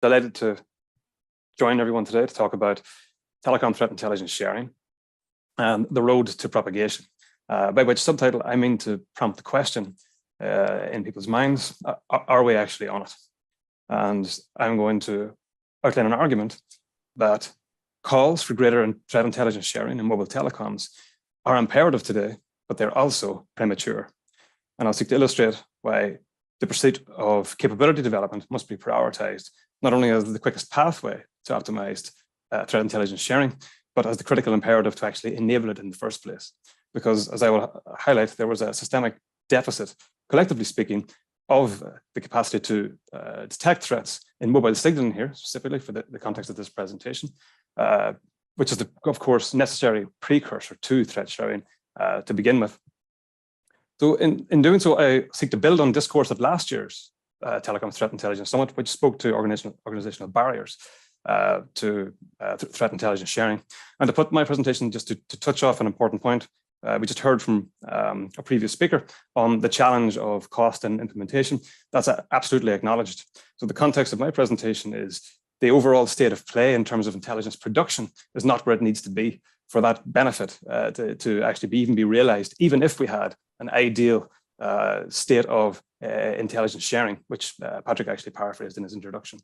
Delighted to join everyone today to talk about telecom threat intelligence sharing and the road to propagation, by which subtitle I mean to prompt the question in people's minds, are we actually on it? And I'm going to outline an argument that calls for greater threat intelligence sharing in mobile telecoms are imperative today, but they're also premature. And I'll seek to illustrate why the pursuit of capability development must be prioritized, not only as the quickest pathway to optimized threat intelligence sharing, but as the critical imperative to actually enable it in the first place. Because as I will highlight, there was a systemic deficit, collectively speaking, of the capacity to detect threats in mobile signaling here, specifically for the context of this presentation, which is, of course, necessary precursor to threat sharing to begin with. So in doing so, I seek to build on discourse of last year's Telecom Threat Intelligence Summit, which spoke to organizational barriers to threat intelligence sharing. And to put my presentation just to touch off an important point, we just heard from a previous speaker on the challenge of cost and implementation. That's absolutely acknowledged. So the context of my presentation is the overall state of play in terms of intelligence production is not where it needs to be for that benefit to actually even be realized, even if we had an ideal state of intelligence sharing, which Patrick actually paraphrased in his introduction.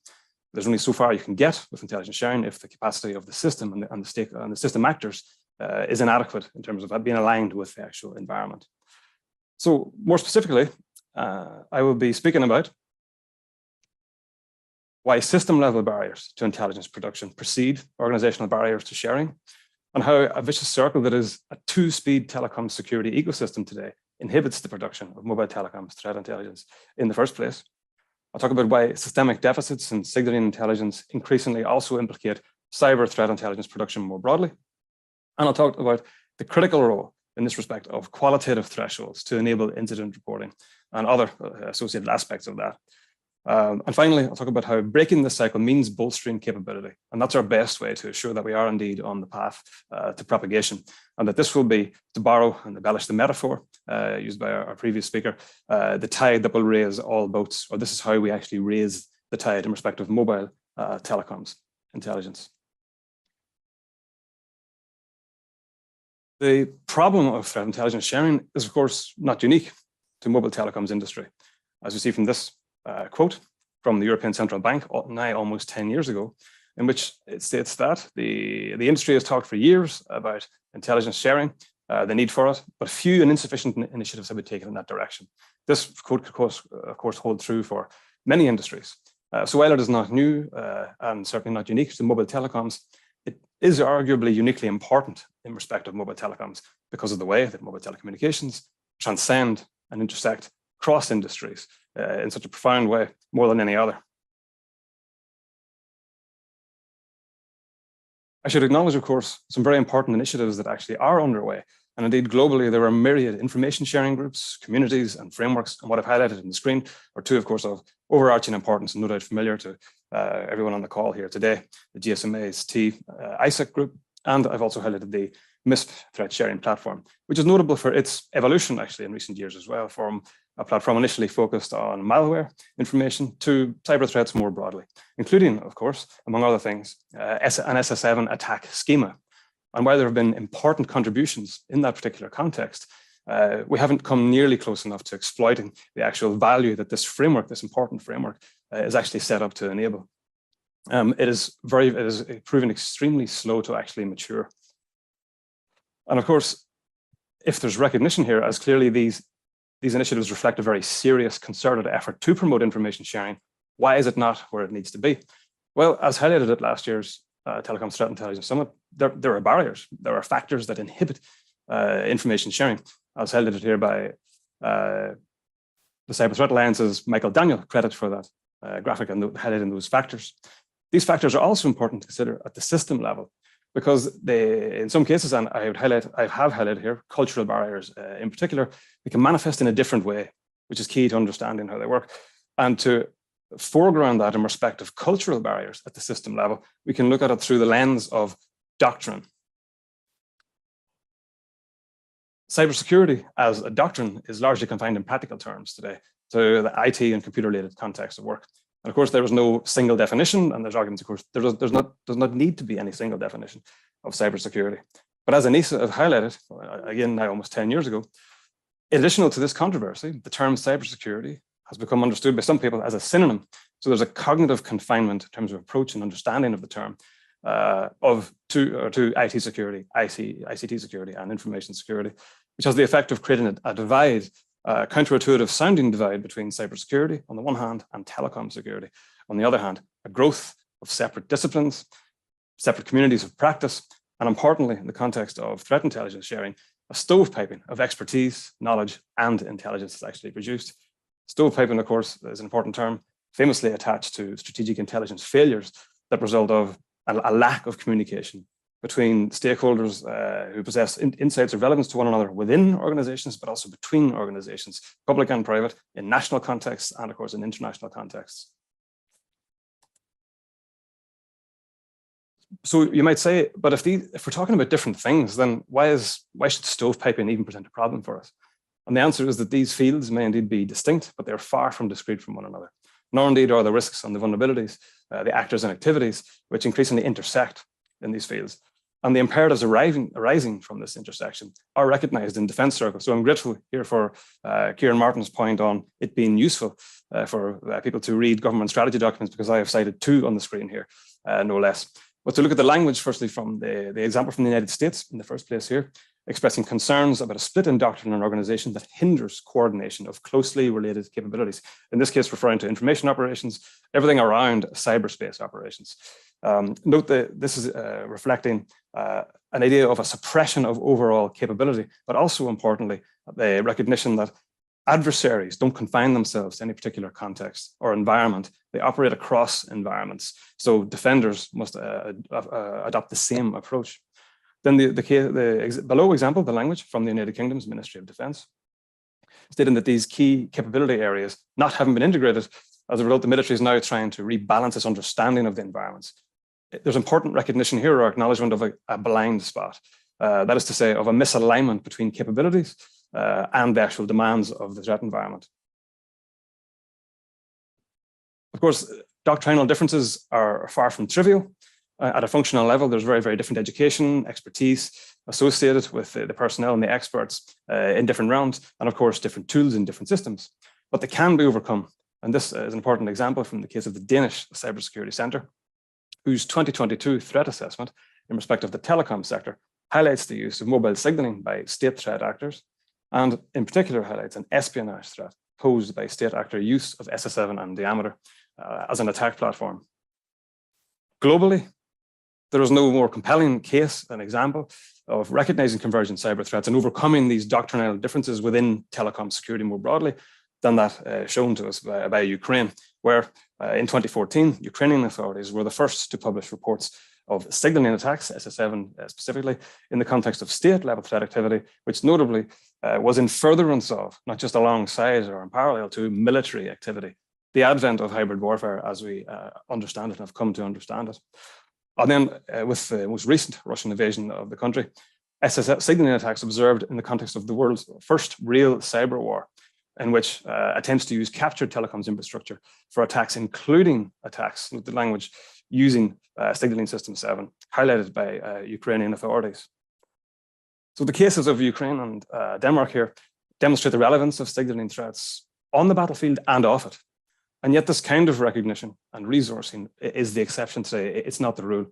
There's only so far you can get with intelligence sharing if the capacity of the system and the system actors is inadequate in terms of being aligned with the actual environment. So more specifically, I will be speaking about why system level barriers to intelligence production precede organizational barriers to sharing, and how a vicious circle that is a two-speed telecom security ecosystem today inhibits the production of mobile telecoms threat intelligence in the first place. I'll talk about why systemic deficits in signaling intelligence increasingly also implicate cyber threat intelligence production more broadly. And I'll talk about the critical role in this respect of qualitative thresholds to enable incident reporting and other associated aspects of that. And finally, I'll talk about how breaking this cycle means bolstering capability. And that's our best way to ensure that we are indeed on the path to propagation. And that this will be, to borrow and embellish the metaphor used by our previous speaker, the tide that will raise all boats, or this is how we actually raise the tide in respect of mobile telecoms intelligence. The problem of threat intelligence sharing is, of course, not unique to mobile telecoms industry. As you see from this quote from the European Central Bank, now almost 10 years ago, in which it states that the industry has talked for years about intelligence sharing, the need for it, but few and insufficient initiatives have been taken in that direction. This quote, of course, holds true for many industries. So while it is not new and certainly not unique to mobile telecoms, it is arguably uniquely important in respect of mobile telecoms because of the way that mobile telecommunications transcend and intersect across industries in such a profound way, more than any other. I should acknowledge, of course, some very important initiatives that actually are underway. And indeed, globally, there are myriad information sharing groups, communities, and frameworks. And what I've highlighted on the screen are two, of course, of overarching importance and no doubt familiar to everyone on the call here today, the GSMA's ISAC group. And I've also highlighted the MISP threat sharing platform, which is notable for its evolution actually in recent years as well, from a platform initially focused on malware information to cyber threats more broadly, including, of course, among other things, an SS7 attack schema. And while there have been important contributions in that particular context, we haven't come nearly close enough to exploiting the actual value that this framework, this important framework, is actually set up to enable. It is proven extremely slow to actually mature. And of course, if there's recognition here, as clearly these initiatives reflect a very serious concerted effort to promote information sharing, why is it not where it needs to be? Well, as highlighted at last year's Telecom Threat Intelligence Summit, there are barriers. There are factors that inhibit information sharing, as highlighted here by the Cyber Threat Alliance's Michael Daniel, credit for that graphic and highlighting those factors. These factors are also important to consider at the system level, because they, in some cases, and I have highlighted here, cultural barriers in particular, they can manifest in a different way, which is key to understanding how they work. And to foreground that in respect of cultural barriers at the system level, we can look at it through the lens of doctrine. Cybersecurity as a doctrine is largely confined in practical terms today to the IT and computer-related context of work. And of course, there is no single definition, and there's arguments, of course, there does not need to be any single definition of cybersecurity. But as Anisa have highlighted, again, now almost 10 years ago, additional to this controversy, the term cybersecurity has become understood by some people as a synonym. So there's a cognitive confinement in terms of approach and understanding of the term to IT security, ICT security, and information security, which has the effect of creating a divide, counterintuitive sounding divide between cybersecurity on the one hand and telecom security on the other hand, a growth of separate disciplines, separate communities of practice, and importantly, in the context of threat intelligence sharing, a stovepiping of expertise, knowledge, and intelligence is actually produced. Stovepiping, of course, is an important term, famously attached to strategic intelligence failures that result of a lack of communication between stakeholders who possess insights of relevance to one another within organizations, but also between organizations, public and private, in national contexts, and of course in international contexts. So you might say, but if we're talking about different things, then why should stovepiping even present a problem for us? And the answer is that these fields may indeed be distinct, but they're far from discrete from one another. Nor indeed are the risks and the vulnerabilities, the actors and activities, which increasingly intersect in these fields. And the imperatives arising from this intersection are recognized in defense circles. So I'm grateful here for Kieran Martin's point on it being useful for people to read government strategy documents, because I have cited two on the screen here, no less. But to look at the language, firstly, from the example from the United States in the first place here, expressing concerns about a split in doctrine and organization that hinders coordination of closely related capabilities. In this case, referring to information operations, everything around cyberspace operations. Note that this is reflecting an idea of a suppression of overall capability, but also importantly, the recognition that adversaries don't confine themselves to any particular context or environment. They operate across environments. So defenders must adopt the same approach. Then the below example, the language from the United Kingdom's Ministry of Defence, stating that these key capability areas not having been integrated, as a result, the military is now trying to rebalance its understanding of the environments. There's important recognition here or acknowledgement of a blind spot. That is to say, of a misalignment between capabilities and the actual demands of the threat environment. Of course, doctrinal differences are far from trivial. At a functional level, there's very, very different education, expertise associated with the personnel and the experts in different realms, and of course, different tools in different systems. But they can be overcome. And this is an important example from the case of the Danish Cybersecurity Centre, whose 2022 threat assessment in respect of the telecom sector highlights the use of mobile signaling by state threat actors, and in particular highlights an espionage threat posed by state actor use of SS7 and Diameter as an attack platform. Globally, there is no more compelling case, an example of recognizing convergent cyber threats and overcoming these doctrinal differences within telecom security more broadly than that shown to us by Ukraine, where in 2014, Ukrainian authorities were the first to publish reports of signaling attacks, SS7 specifically, in the context of state-level threat activity, which notably was in furtherance of, not just alongside or in parallel to, military activity, the advent of hybrid warfare as we understand it and have come to understand it. And then with the most recent Russian invasion of the country, SS signaling attacks observed in the context of the world's first real cyber war, in which attempts to use captured telecoms infrastructure for attacks, including attacks with the language using signaling system 7, highlighted by Ukrainian authorities. So the cases of Ukraine and Denmark here demonstrate the relevance of signaling threats on the battlefield and off it. And yet this kind of recognition and resourcing is the exception today. It's not the rule.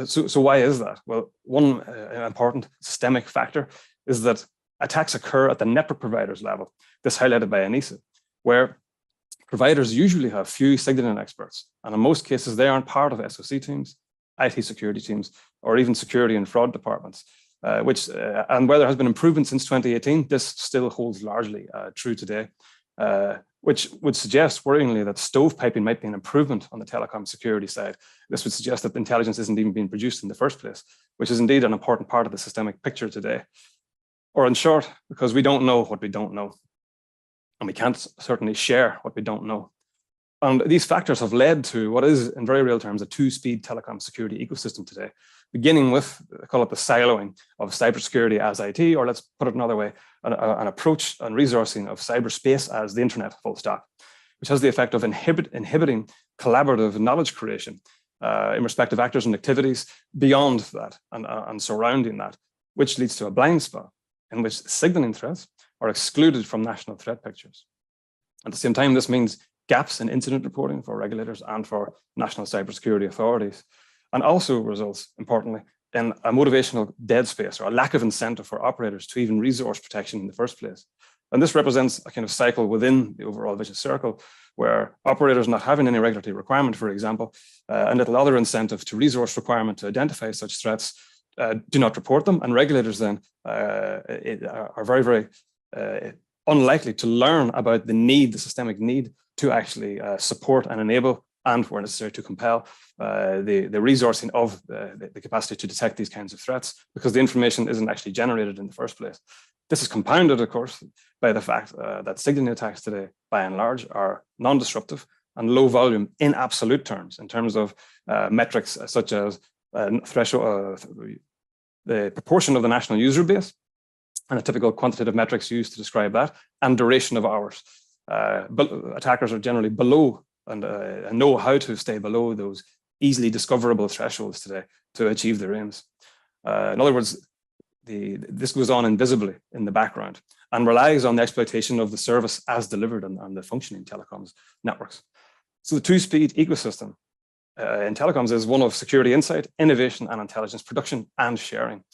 So why is that? Well, one important systemic factor is that attacks occur at the network providers level. This highlighted by Anisa, where providers usually have few signaling experts. And in most cases, they aren't part of SOC teams, IT security teams, or even security and fraud departments, and where there has been improvement since 2018, this still holds largely true today. Which would suggest worryingly that stovepiping might be an improvement on the telecom security side. This would suggest that intelligence isn't even being produced in the first place, which is indeed an important part of the systemic picture today. Or in short, because we don't know what we don't know. And we can't certainly share what we don't know. And these factors have led to what is, in very real terms, a two-speed telecom security ecosystem today, beginning with, I call it the siloing of cybersecurity as IT, or let's put it another way, an approach and resourcing of cyberspace as the internet, full stop, which has the effect of inhibiting collaborative knowledge creation in respect of actors and activities beyond that and surrounding that, which leads to a blind spot in which signaling threats are excluded from national threat pictures. At the same time, this means gaps in incident reporting for regulators and for national cybersecurity authorities, and also results, importantly, in a motivational dead space or a lack of incentive for operators to even resource protection in the first place. And this represents a kind of cycle within the overall vicious circle where operators not having any regulatory requirement, for example, and little other incentive to resource requirement to identify such threats, do not report them, and regulators then are very, very unlikely to learn about the systemic need to actually support and enable, and where necessary to compel, the resourcing of the capacity to detect these kinds of threats, because the information isn't actually generated in the first place. This is compounded, of course, by the fact that signaling attacks today, by and large, are non-disruptive and low volume in absolute terms, in terms of metrics such as threshold, the proportion of the national user base, and the typical quantitative metrics used to describe that, and duration of hours. But attackers are generally below and know how to stay below those easily discoverable thresholds today to achieve their aims. In other words, this goes on invisibly in the background and relies on the exploitation of the service as delivered on the functioning telecoms networks. So the two-speed ecosystem in telecoms is one of security insight, innovation, and intelligence production and sharing,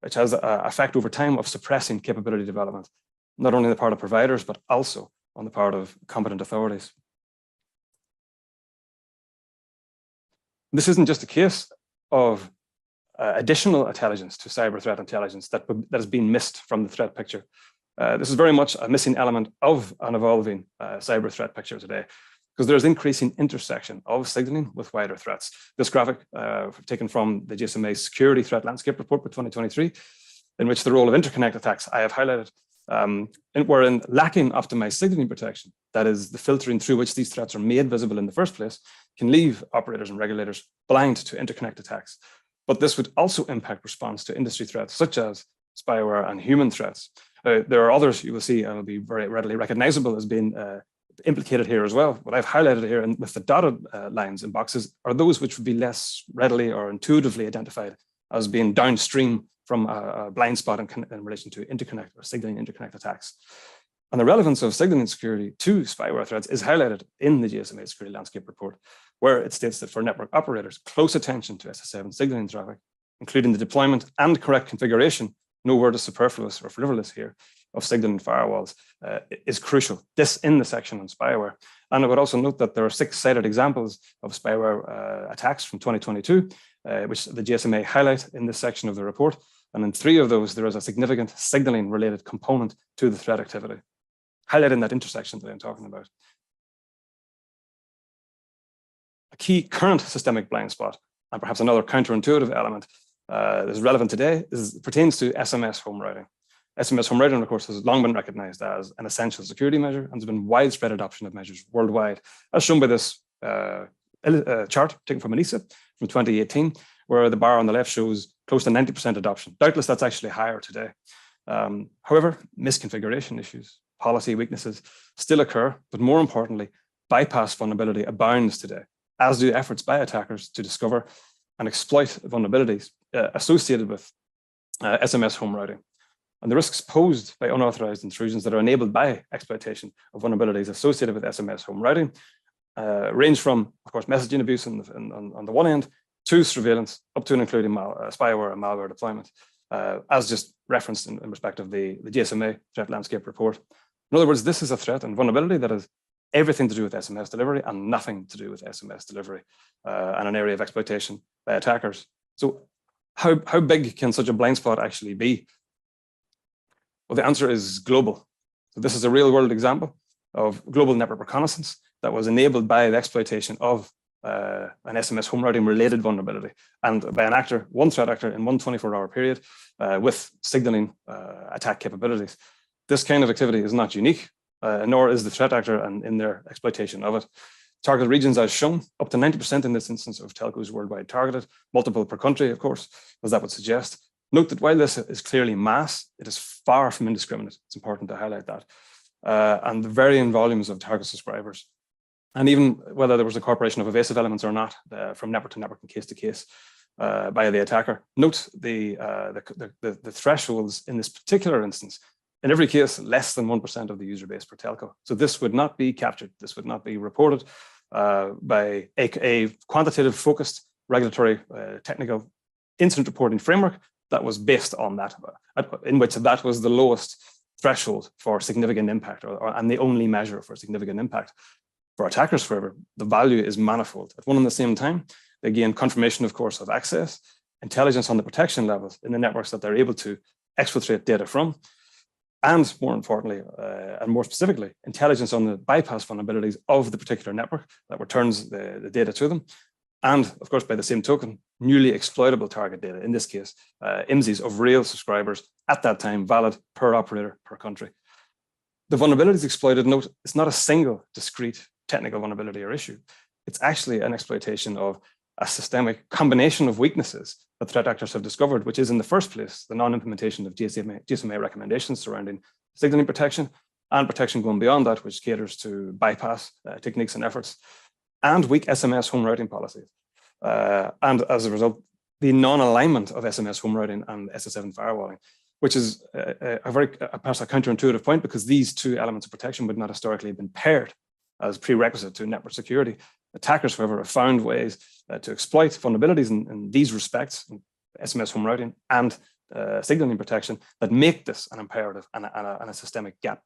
which has an effect over time of suppressing capability development, not only on the part of providers, but also on the part of competent authorities. This isn't just a case of additional intelligence to cyber threat intelligence that has been missed from the threat picture. This is very much a missing element of an evolving cyber threat picture today, because there's increasing intersection of signaling with wider threats. This graphic taken from the GSMA Security Threat Landscape Report for 2023, in which the role of interconnect attacks I have highlighted, wherein lacking optimized signaling protection, that is the filtering through which these threats are made visible in the first place, can leave operators and regulators blind to interconnect attacks. But this would also impact response to industry threats such as spyware and human threats. There are others you will see and will be very readily recognizable as being implicated here as well. What I've highlighted here and with the dotted lines and boxes are those which would be less readily or intuitively identified as being downstream from a blind spot in relation to interconnect or signaling interconnect attacks. And the relevance of signaling security to spyware threats is highlighted in the GSMA Security Landscape Report, where it states that for network operators, close attention to SS7 signaling traffic, including the deployment and correct configuration, no word is superfluous or frivolous here, of signaling firewalls is crucial. This in the section on spyware. And I would also note that there are 6 cited examples of spyware attacks from 2022, which the GSMA highlight in this section of the report. And in 3 of those, there is a significant signaling related component to the threat activity, highlighting that intersection that I'm talking about. A key current systemic blind spot, and perhaps another counterintuitive element that is relevant today, pertains to SMS home routing. SMS home routing, of course, has long been recognized as an essential security measure, and there's been widespread adoption of measures worldwide, as shown by this chart taken from Enea from 2018, where the bar on the left shows close to 90% adoption. Doubtless that's actually higher today. However, misconfiguration issues, policy weaknesses still occur, but more importantly, bypass vulnerability abounds today, as do efforts by attackers to discover and exploit vulnerabilities associated with SMS home routing. And the risks posed by unauthorized intrusions that are enabled by exploitation of vulnerabilities associated with SMS home routing range from, of course, messaging abuse on the one end to surveillance, up to and including spyware and malware deployment, as just referenced in respect of the GSMA Threat Landscape Report. In other words, this is a threat and vulnerability that has everything to do with SMS delivery and nothing to do with SMS delivery, and an area of exploitation by attackers. So how big can such a blind spot actually be? Well, the answer is global. So this is a real world example of global network reconnaissance that was enabled by the exploitation of an SMS home routing related vulnerability, and by an actor, one threat actor in one 24-hour period with signaling attack capabilities. This kind of activity is not unique, nor is the threat actor in their exploitation of it. Targeted regions as shown, up to 90% in this instance of telcos worldwide targeted, multiple per country, of course, as that would suggest. Note that while this is clearly mass, it is far from indiscriminate. It's important to highlight that. And the varying volumes of target subscribers And even whether there was incorporation of evasive elements or not from network to network and case to case by the attacker. Note the thresholds in this particular instance. In every case, less than 1% of the user base per telco. So this would not be captured. This would not be reported by a quantitative focused regulatory technical incident reporting framework that was based on that, in which that was the lowest threshold for significant impact and the only measure for significant impact. For attackers, however, the value is manifold. At one and the same time, they gain confirmation, of course, of access, intelligence on the protection levels in the networks that they're able to exfiltrate data from, and more importantly, and more specifically, intelligence on the bypass vulnerabilities of the particular network that returns the data to them. And of course, by the same token, newly exploitable target data, in this case, IMSIs of real subscribers at that time, valid per operator per country. The vulnerabilities exploited, note, it's not a single discrete technical vulnerability or issue. It's actually an exploitation of a systemic combination of weaknesses that threat actors have discovered, which is in the first place, the non-implementation of GSMA recommendations surrounding signaling protection and protection going beyond that, which caters to bypass techniques and efforts, and weak SMS home routing policies. And as a result, the non-alignment of SMS home routing and SS7 firewalling, which is perhaps a counterintuitive point because these two elements of protection would not historically have been paired as prerequisite to network security. Attackers, however, have found ways to exploit vulnerabilities in these respects, SMS home routing and signaling protection, that make this an imperative and a systemic gap.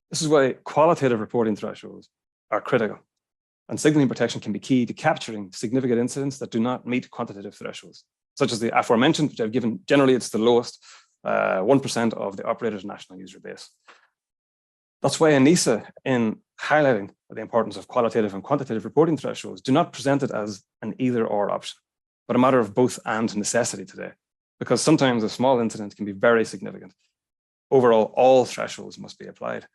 This is why qualitative reporting thresholds are critical, and signaling protection can be key to capturing significant incidents that do not meet quantitative thresholds, such as the aforementioned, which I've given. Generally, it's the lowest 1% of the operator's national user base. That's why Enea, in highlighting the importance of qualitative and quantitative reporting thresholds, do not present it as an either-or option, but a matter of both and necessity today, because sometimes a small incident can be very significant. Overall, all thresholds must be applied.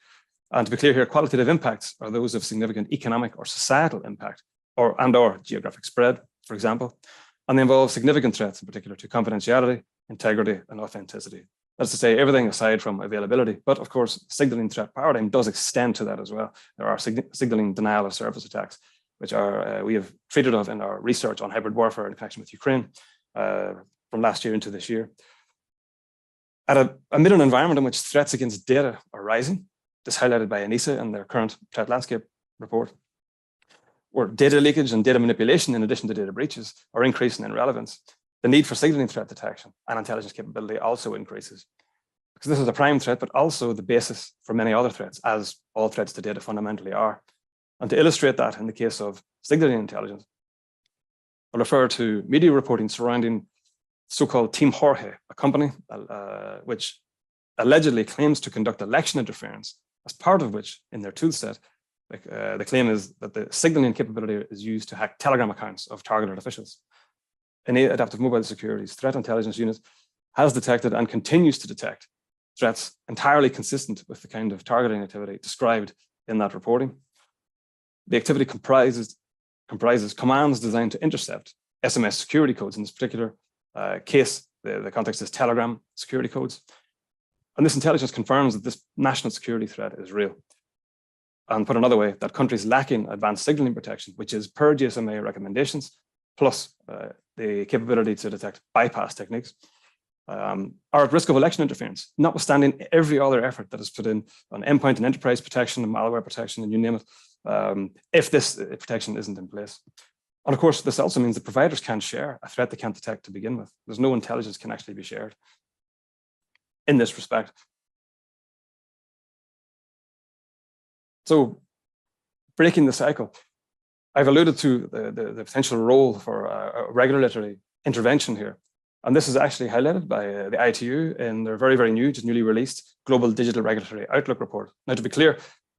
And to be clear here, qualitative impacts are those of significant economic or societal impact or geographic spread, for example, and they involve significant threats, in particular to confidentiality, integrity, and authenticity. That's to say, everything aside from availability, but of course, signaling threat paradigm does extend to that as well. There are signaling denial of service attacks, which are we have treated of in our research on hybrid warfare in connection with Ukraine from last year into this year. Amid an environment in which threats against data are rising, this highlighted by Enea in their current threat landscape report, where data leakage and data manipulation, in addition to data breaches, are increasing in relevance, the need for signaling threat detection and intelligence capability also increases. Because this is a prime threat, but also the basis for many other threats, as all threats to data fundamentally are. And to illustrate that in the case of signaling intelligence, I'll refer to media reporting surrounding so-called Team Jorge, a company which allegedly claims to conduct election interference, as part of which, in their toolset, the claim is that the signaling capability is used to hack Telegram accounts of targeted officials. Enea Adaptive Mobile Security's threat intelligence unit has detected and continues to detect threats entirely consistent with the kind of targeting activity described in that reporting. The activity comprises commands designed to intercept SMS security codes. In this particular case, the context is Telegram security codes. And this intelligence confirms that this national security threat is real. And put another way, that countries lacking advanced signaling protection, which is per GSMA recommendations, plus the capability to detect bypass techniques, are at risk of election interference, notwithstanding every other effort that is put in on endpoint and enterprise protection and malware protection, and you name it, if this protection isn't in place. And of course, this also means that providers can't share a threat they can't detect to begin with. There's no intelligence can actually be shared in this respect. So, breaking the cycle, I've alluded to the potential role for a regulatory intervention here. And this is actually highlighted by the ITU in their very, very new, just newly released Global Digital Regulatory Outlook report. Now, to be clear,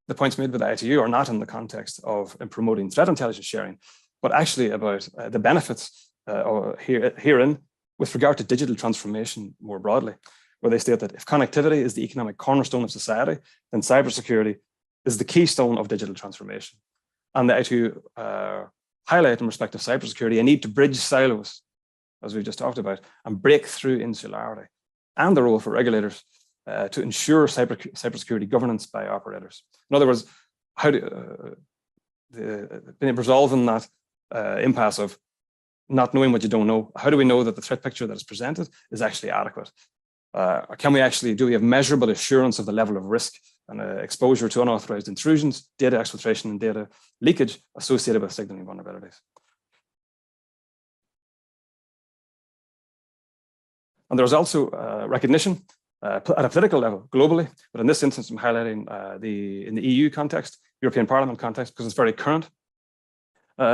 the points made by the ITU are not in the context of promoting threat intelligence sharing, but actually about the benefits herein with regard to digital transformation more broadly, where they state that if connectivity is the economic cornerstone of society, then cybersecurity is the keystone of digital transformation. And the ITU highlight in respect of cybersecurity a need to bridge silos, as we've just talked about, and break through insularity, and the role for regulators to ensure cybersecurity governance by operators. In other words, how do resolving that impasse of not knowing what you don't know? How do we know that the threat picture that is presented is actually adequate? Do we have measurable assurance of the level of risk and exposure to unauthorized intrusions, data exfiltration, and data leakage associated with signaling vulnerabilities? And there's also recognition at a political level globally, but in this instance, I'm highlighting in the EU context, European Parliament context, because it's very current.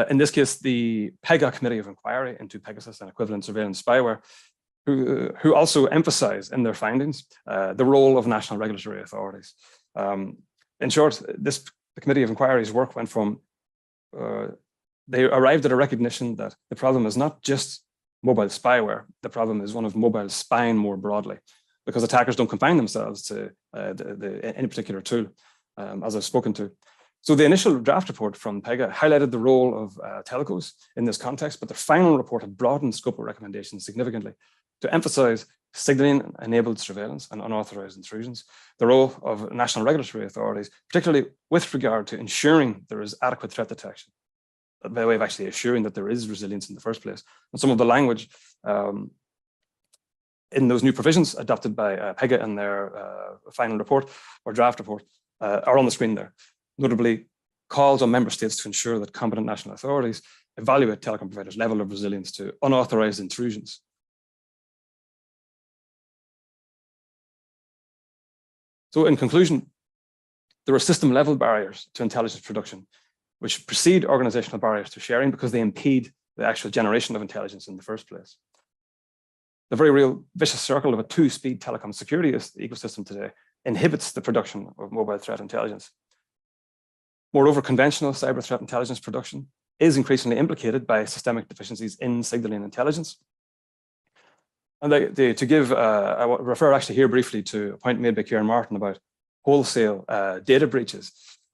In this case, the PEGA Committee of Inquiry into Pegasus and equivalent surveillance spyware, who also emphasize in their findings the role of national regulatory authorities. In short, the Committee of Inquiry's work went from, they arrived at a recognition that the problem is not just mobile spyware, the problem is one of mobile spying more broadly, because attackers don't confine themselves to any particular tool, as I've spoken to. So the initial draft report from PEGA highlighted the role of telcos in this context, but the final report had broadened scope of recommendations significantly to emphasize signaling-enabled surveillance and unauthorized intrusions, the role of national regulatory authorities, particularly with regard to ensuring there is adequate threat detection, by way of actually assuring that there is resilience in the first place. And some of the language in those new provisions adopted by PEGA in their final report or draft report are on the screen there. Notably, calls on member states to ensure that competent national authorities evaluate telecom providers' level of resilience to unauthorized intrusions. So in conclusion, there are system-level barriers to intelligence production, which precede organizational barriers to sharing because they impede the actual generation of intelligence in the first place. The very real vicious circle of a two-speed telecom security ecosystem today inhibits the production of mobile threat intelligence. Moreover, conventional cyber threat intelligence production is increasingly implicated by systemic deficiencies in signaling intelligence. And I will refer actually here briefly to a point made by Kieran Martin about wholesale data breaches.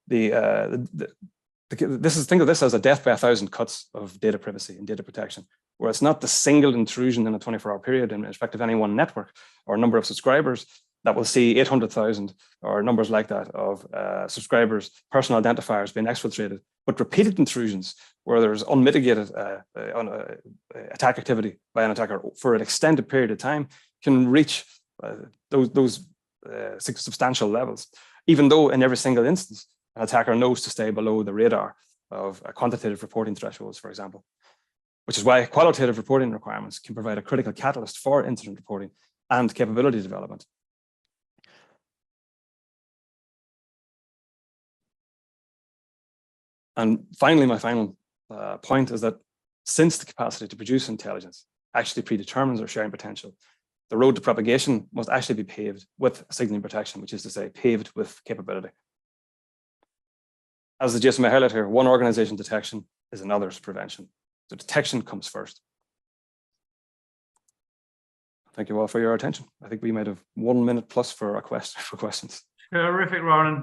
Think of this as a death by 1,000 cuts of data privacy and data protection, where it's not the single intrusion in a 24-hour period in respect of any one network or number of subscribers that will see 800,000 or numbers like that of subscribers, personal identifiers being exfiltrated, but repeated intrusions where there's unmitigated attack activity by an attacker for an extended period of time can reach those substantial levels, even though in every single instance, an attacker knows to stay below the radar of quantitative reporting thresholds, for example, which is why qualitative reporting requirements can provide a critical catalyst for incident reporting and capability development. And finally, my final point is that since the capacity to produce intelligence actually predetermines our sharing potential, the road to propagation must actually be paved with signaling protection, which is to say, paved with capability. As the GSMA highlight here, one organization detection is another's prevention. So detection comes first. Thank you all for your attention. I think we might have 1 minute plus for questions. Terrific, Rowland.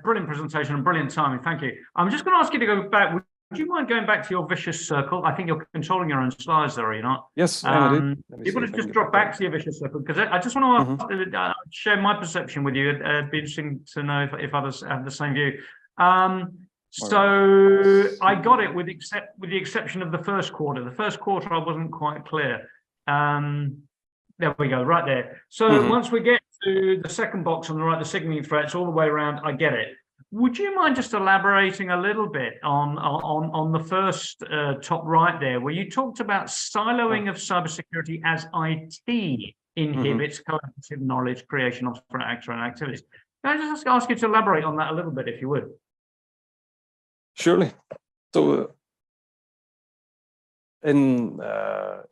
Brilliant presentation and brilliant timing. Thank you. I'm just going to ask you to go back. Would you mind going back to your vicious circle? I think you're controlling your own slides there, are you not? Yes, you want to just drop back to your vicious circle? Because I just want to share my perception with you. It'd be interesting to know if others have the same view. So I got it with the exception of the first quarter. The first quarter, I wasn't quite clear. There we go, right there. So once we get to the second box on the right, the signaling threats all the way around, I get it. Would you mind just elaborating a little bit on the first top right there, where you talked about siloing of cybersecurity as IT inhibits collaborative knowledge creation of threat activities? Can I just ask you to elaborate on that a little bit, if you would? Surely. So in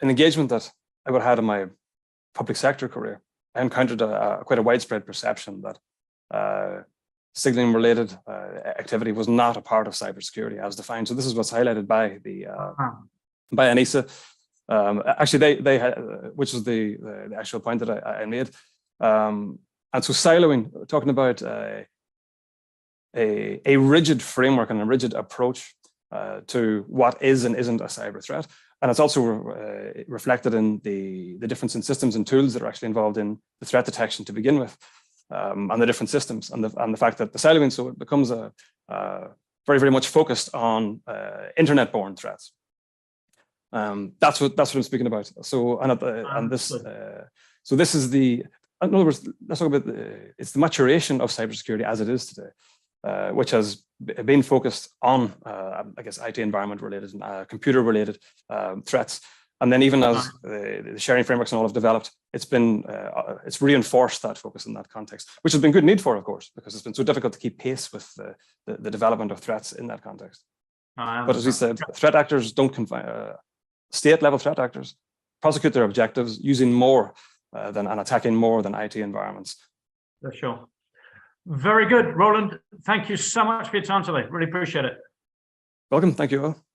engagement that I would have had in my public sector career, I encountered quite a widespread perception that signaling related activity was not a part of cybersecurity as defined. So this is what's highlighted by the by Enea. Actually, they had, which is the actual point that I made. And so siloing, talking about a rigid framework and a rigid approach to what is and isn't a cyber threat. And it's also reflected in the difference in systems and tools that are actually involved in the threat detection to begin with. and the different systems, and the fact that the cyber, so it becomes a very, very much focused on internet-borne threats. That's what I'm speaking about. So so this is the, in other words, let's talk about it's the maturation of cybersecurity as it is today, which has been focused on, I guess, IT environment related and computer related threats. And then even as the sharing frameworks and all have developed, it's reinforced that focus in that context, which has been good need for, of course, because it's been so difficult to keep pace with the development of threats in that context. But as we said, threat actors don't confine, state level threat actors prosecute their objectives using more and attacking more than IT environments. For sure. Very good, Rowland. Thank you so much for your time today. Really appreciate it. Welcome. Thank you all.